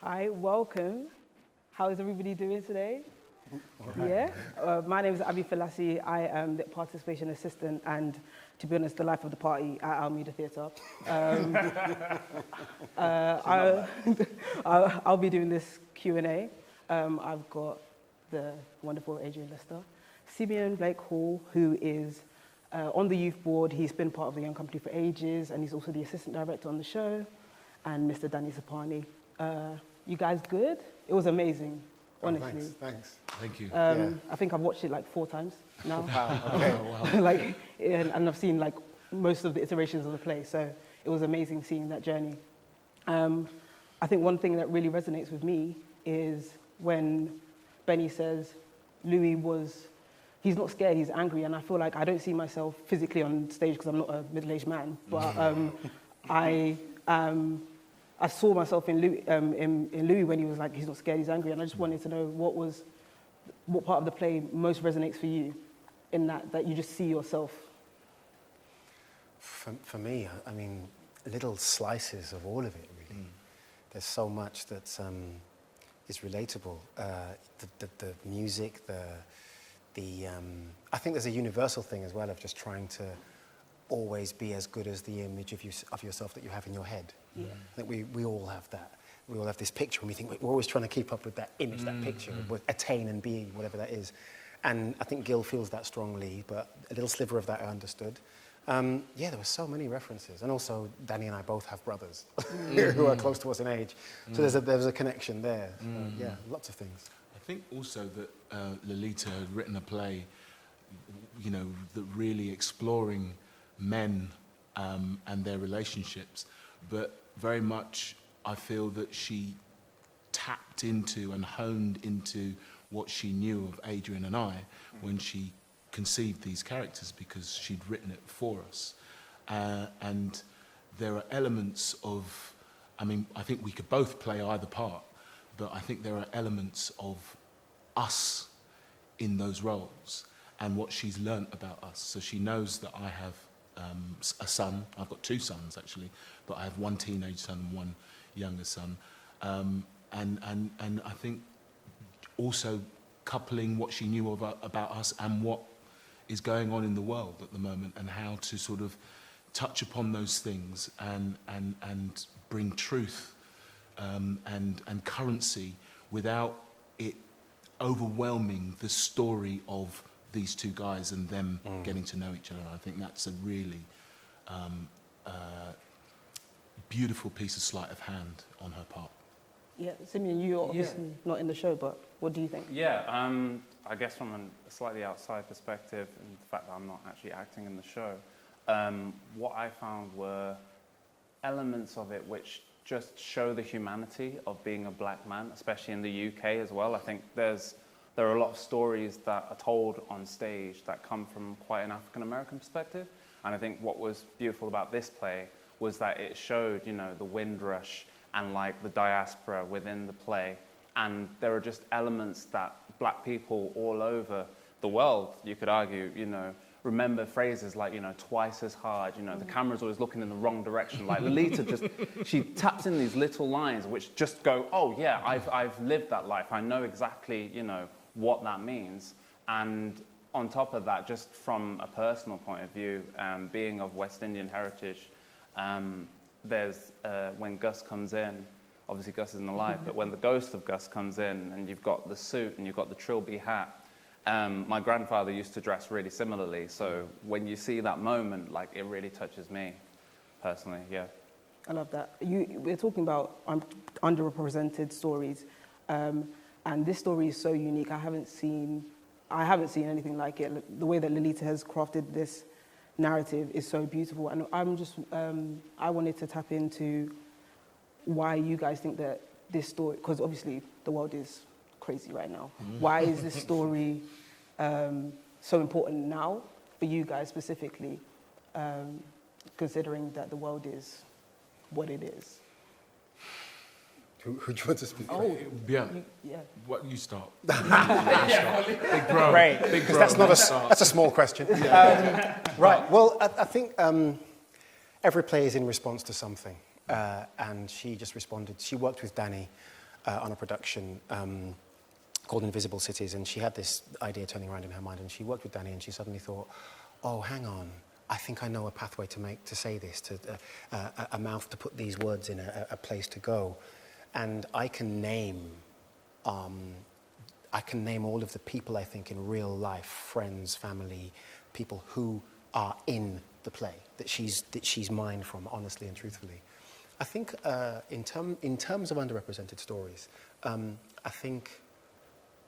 Hi, welcome. How is everybody doing today? Right. Yeah. My name is Abi Falassi. I am the participation assistant and, to be honest, the life of the party at Almeida Theatre. I'll be doing this Q&A. I've got the wonderful Adrian Lester, Simeon Blake Hall, who is on the youth board. He's been part of the Young Company for ages, and he's also the assistant director on the show, and Mr. Danny Sapani. You guys good? It was amazing, honestly. Oh, thanks. Thank you. I think I've watched it like 4 times now. Wow, okay. Like, and I've seen like most of the iterations of the play, so it was amazing seeing that journey. I think one thing that really resonates with me is when Benny says he's not scared, he's angry, and I feel like I don't see myself physically on stage because I'm not a middle-aged man, but I saw myself in Louis when he was like, he's not scared, he's angry, and I just wanted to know what part of the play most resonates for you in that you just see yourself. For me, I mean, little slices of all of it, really. There's so much that is relatable. The music, I think there's a universal thing as well of just trying to always be as good as the image of yourself that you have in your head. Yeah. I think we all have that. We all have this picture and we think we're always trying to keep up with that image, that picture, attain and be, whatever that is. And I think Gil feels that strongly, but a little sliver of that I understood. Yeah, there were so many references. And also, Danny and I both have brothers who are close to us in age. So there's a connection there. So, yeah, lots of things. I think also that Lolita had written a play, you know, that really exploring men and their relationships, but very much I feel that she tapped into and honed into what she knew of Adrian and I when she conceived these characters, because she'd written it for us. And there are elements of, I mean, I think we could both play either part, but I think there are elements of us in those roles and what she's learnt about us. So she knows that I have a son. I've got 2 sons actually, but I have one teenage son and one younger son. And I think also coupling what she knew about us and what is going on in the world at the moment, and how to sort of touch upon those things and bring truth and currency without it overwhelming the story of these 2 guys and them getting to know each other. I think that's a really beautiful piece of sleight of hand on her part. Yeah, Simeon, you're obviously not in the show, but what do you think? Yeah, I guess from a slightly outside perspective, and the fact that I'm not actually acting in the show, what I found were elements of it which just show the humanity of being a black man, especially in the UK as well. I think there are a lot of stories that are told on stage that come from quite an African-American perspective. And I think what was beautiful about this play was that it showed, you know, the Windrush and like the diaspora within the play. And there are just elements that black people all over the world, you could argue, you know, remember phrases like, you know, twice as hard, you know, the camera's always looking in the wrong direction. Like Lolita she taps in these little lines which just go, oh yeah, I've lived that life. I know exactly, you know, what that means. And on top of that, just from a personal point of view, being of West Indian heritage, there's, when Gus comes in, obviously Gus isn't alive, but when the ghost of Gus comes in and you've got the suit and you've got the trilby hat, my grandfather used to dress really similarly. So when you see that moment, like, it really touches me personally, yeah. I love that. We're talking about underrepresented stories, and this story is so unique. I haven't seen anything like it. The way that Lolita has crafted this narrative is so beautiful, and I wanted to tap into why you guys think that this story, because obviously the world is crazy right now. Why is this story so important now for you guys specifically, considering that the world is what it is? Who do you want to speak? Oh, yeah. What you start? Big bro. Great. Big bro. That's a small question. Right. Well, I think every play is in response to something, and she just responded. She worked with Danny on a production called Invisible Cities, and she had this idea turning around in her mind, and she worked with Danny, and she suddenly thought, oh, hang on, I think I know a pathway to say this, a mouth to put these words in, a place to go. And I can name all of the people, I think, in real life, friends, family, people who are in the play, that she's mined from, honestly and truthfully. I think in terms of underrepresented stories, I think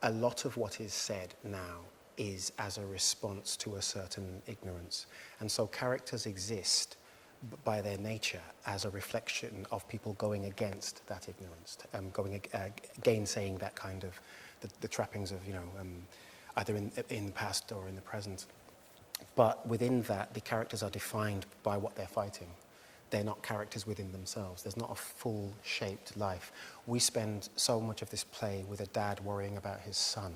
a lot of what is said now is as a response to a certain ignorance. And so characters exist by their nature as a reflection of people going against that ignorance, gainsaying that kind of, the trappings of, either in the past or in the present. But within that, the characters are defined by what they're fighting. They're not characters within themselves. There's not a full-shaped life. We spend so much of this play with a dad worrying about his son,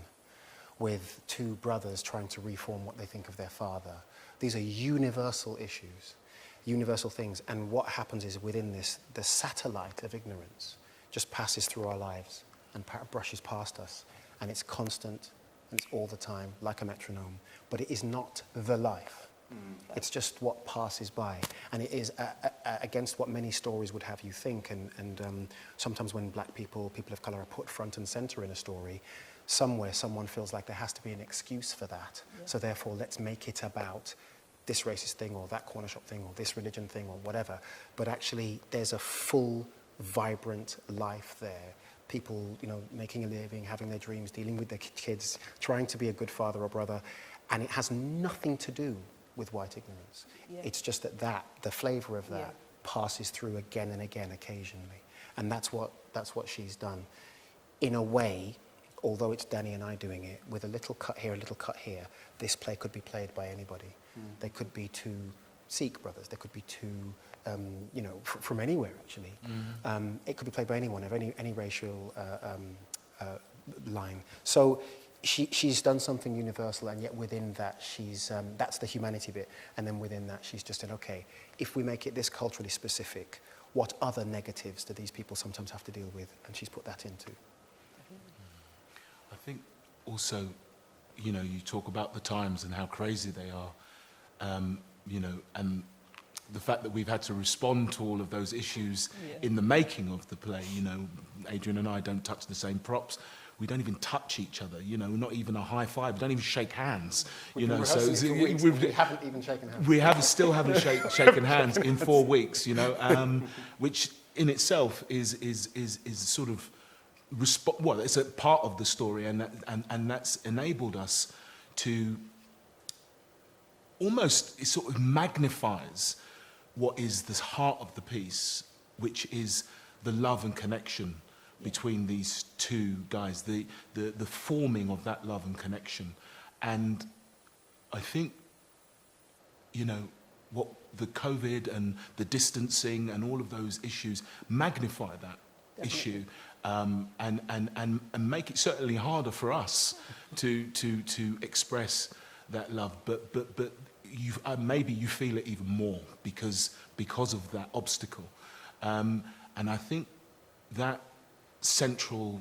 with two brothers trying to reform what they think of their father. These are universal issues, universal things. And what happens is within this, the satellite of ignorance just passes through our lives and brushes past us. And it's constant, and it's all the time, like a metronome. But it is not the life. It's just what passes by. And it is against what many stories would have you think. And sometimes when black people of colour are put front and centre in a story, somewhere someone feels like there has to be an excuse for that. Yeah. So therefore, let's make it about this racist thing or that corner shop thing or this religion thing or whatever. But actually, there's a full, vibrant life there. People, making a living, having their dreams, dealing with their kids, trying to be a good father or brother. And it has nothing to do with white ignorance. Yeah. It's just that the flavour of that passes through again and again occasionally. And that's what she's done. In a way, although it's Danny and I doing it, with a little cut here, a little cut here, this play could be played by anybody. There could be two Sikh brothers, there could be two, from anywhere actually. It could be played by anyone of any racial line. So she's done something universal, and yet within that she's, that's the humanity bit, and then within that she's just said, okay, if we make it this culturally specific, what other negatives do these people sometimes have to deal with? And she's put that into. I think also, you talk about the times and how crazy they are, and the fact that we've had to respond to all of those issues in the making of the play. Adrian and I don't touch the same props. We don't even touch each other, not even a high five. We don't even shake hands, we haven't even shaken hands. We still haven't shaken hands in 4 weeks, which in itself is sort of it's a part of the story, and that's enabled us to almost, it sort of magnifies what is the heart of the piece, which is the love and connection between these two guys, the forming of that love and connection. And I think, what the COVID and the distancing and all of those issues magnify that issue, and make it certainly harder for us to express that love. But maybe you feel it even more because of that obstacle. And I think that central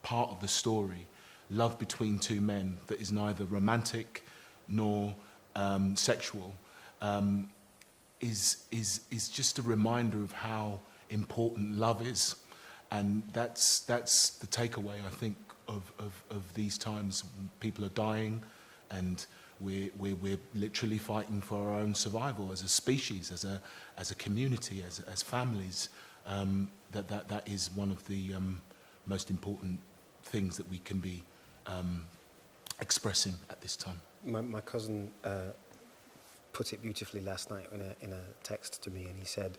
part of the story, love between two men that is neither romantic nor sexual, is just a reminder of how important love is. And that's the takeaway, I think, of these times. People are dying, and we're literally fighting for our own survival as a species, as a community, as families. That is one of the most important things that we can be expressing at this time. My cousin put it beautifully last night in a text to me, and he said,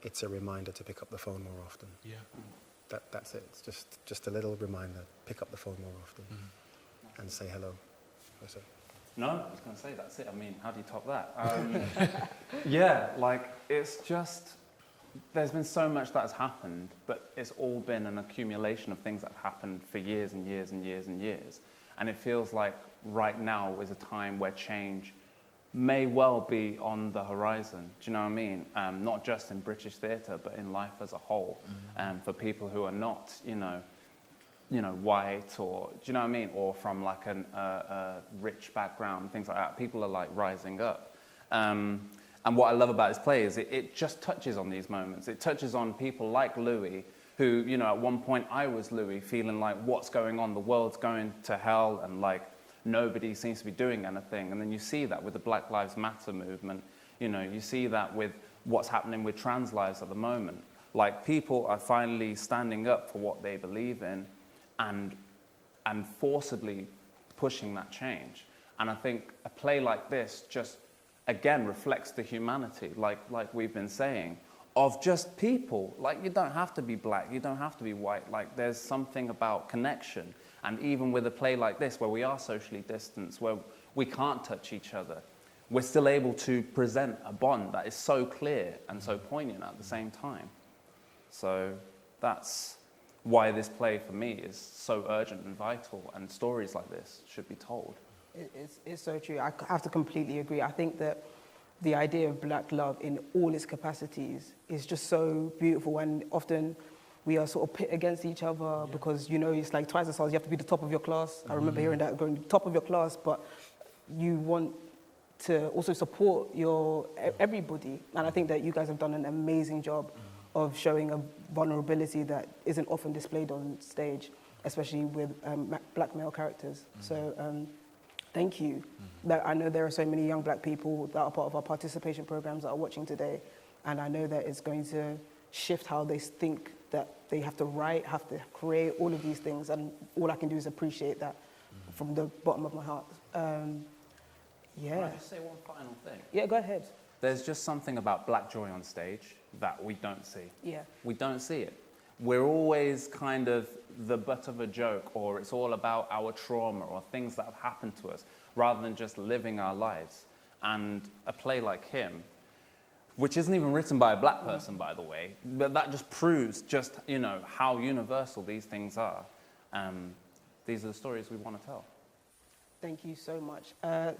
it's a reminder to pick up the phone more often. Yeah. That's it. It's just a little reminder. Pick up the phone more often and say hello. That's it. No, I was going to say, that's it. I mean, how do you top that? It's just, there's been so much that has happened, but it's all been an accumulation of things that have happened for years and years and years and years. And it feels like right now is a time where change may well be on the horizon. Do you know what I mean? Not just in British theatre, but in life as a whole. For people who are not, white, or do you know what I mean? Or from like a rich background, things like that. People are like rising up. And what I love about this play is it just touches on these moments. It touches on people like Louis, who, at one point I was Louis, feeling like, what's going on? The world's going to hell, and like nobody seems to be doing anything. And then you see that with the Black Lives Matter movement. You see that with what's happening with trans lives at the moment. Like, people are finally standing up for what they believe in, and forcibly pushing that change. And I think a play like this just, again, reflects the humanity, like we've been saying, of just people. Like, you don't have to be black, you don't have to be white. Like, there's something about connection. And even with a play like this, where we are socially distanced, where we can't touch each other, we're still able to present a bond that is so clear and so poignant at the same time. So that's why this play, for me, is so urgent and vital, and stories like this should be told. It's so true. I have to completely agree. I think that the idea of black love in all its capacities is just so beautiful, and often we are sort of pit against each other because, it's like twice the size, you have to be the top of your class. I remember hearing that, going top of your class, but you want to also support everybody. And I think that you guys have done an amazing job of showing a vulnerability that isn't often displayed on stage, especially with black male characters. So thank you. I know there are so many young black people that are part of our participation programs that are watching today, and I know that it's going to shift how they think that they have to write, have to create, all of these things, and all I can do is appreciate that from the bottom of my heart. Can I just say one final thing? Yeah, go ahead. There's just something about black joy on stage that we don't see. Yeah. We don't see it. We're always kind of the butt of a joke, or it's all about our trauma or things that have happened to us, rather than just living our lives. And a play like him, which isn't even written by a black person, by the way, but that just proves just, how universal these things are. These are the stories we want to tell. Thank you so much.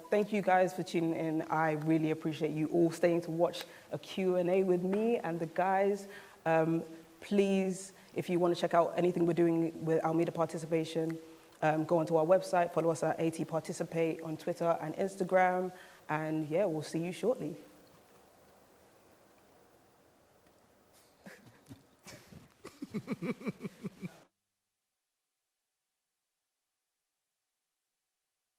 Thank you guys for tuning in. I really appreciate you all staying to watch a Q&A with me and the guys. Please, if you want to check out anything we're doing with Almeida Participation, go onto our website, follow us at AT Participate on Twitter and Instagram, and yeah, we'll see you shortly.